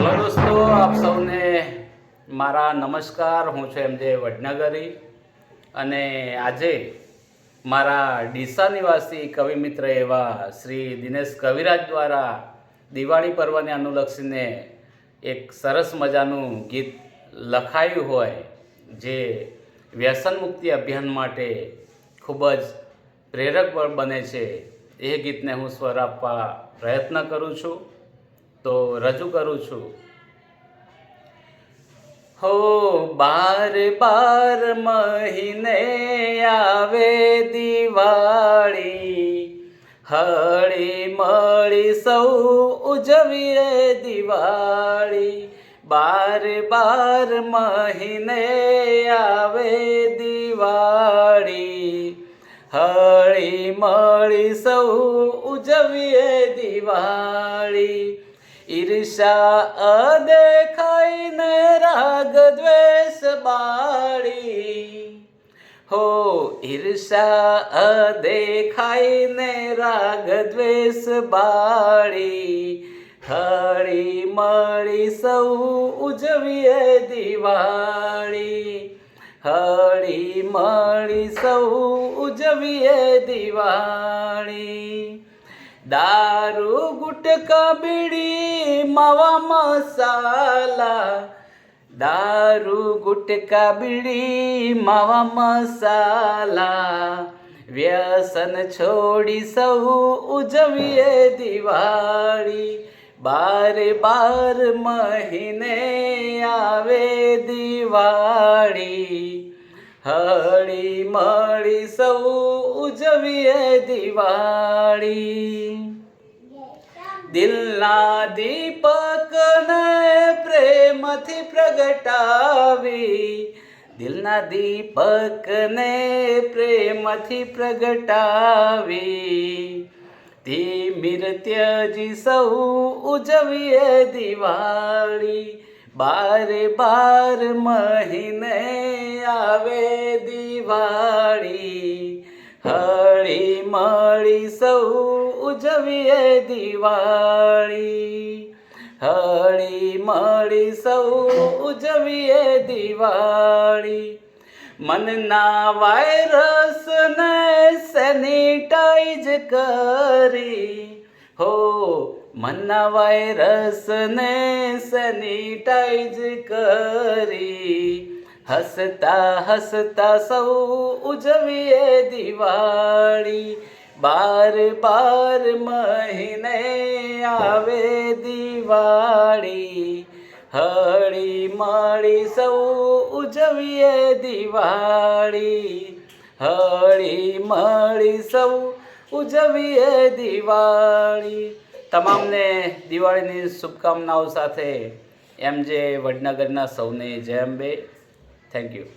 Hello દોસ્તો, આપ સૌને મારા નમસ્કાર. હું છું એમજે વડનગરી અને આજે મારા ડીસા નિવાસી કવિ મિત્ર એવા શ્રી દિનેશ કવિરાજ દ્વારા દિવાળી પર્વને અનુલક્ષીને એક સરસ મજાનું ગીત લખાયું હોય જે વ્યસન મુક્તિ અભિયાન માટે ખૂબ જ પ્રેરક બને છે. એ ગીતને હું સ્વર આપવા પ્રયત્ન કરું છું, તો રજૂ કરું છું. હો બાર બાર મહિને આવે દિવાળી, હળી મળી સૌ ઉજવીએ દિવાળી. બાર બાર મહિને આવે દિવાળી, હળી મળી સૌ ઉજવીએ દિવાળી. ઈર્ષા અદેખાઈને રાગ દ્વેષ બાળી, હો ઈર્ષા અદેખાઈને રાગ દ્વેષ બાળી. હળી મળી સૌ ઉજવીએ દિવાળી, હળી મળી સૌ ઉજવીએ દિવાળી. દારૂ ગુટકા બીડી માવા મસાલા, દારૂ ગુટકા બીડી માવા મસાલા. વ્યસન છોડી સૌ ઉજવીએ દિવાળી. બાર બાર મહિને આવે દિવાળી, હળી મળી સૌ ઉજવીએ દિવાળી. દિલના દીપકને પ્રેમથી પ્રગટાવી, દિલના દીપકને પ્રેમથી પ્રગટાવી. ધીમીર ત્યજી સૌ ઉજવીએ દિવાળી. બાર બાર મહિને આવે દિવાળી, હળી મળી સૌ ઉજવીએ દિવાળી. હળી મળી સૌ ઉજવીએ દિવાળી. મનના વાયરસને સેનિટાઈઝ કરી, હો મનના વાયરસને સેનિટાઈઝ કરી. હસતા હસતા સૌ ઉજવીએ દિવાળી. બાર બાર મહિને આવે દિવાળી, હળી મળી સૌ ઉજવીએ દિવાળી. હળી મળી સૌ ઉજવીએ દિવાળી. તમામને દિવાળીની શુભકામનાઓ સાથે એમજે વડનગરના સૌને જય અંબે. Thank you.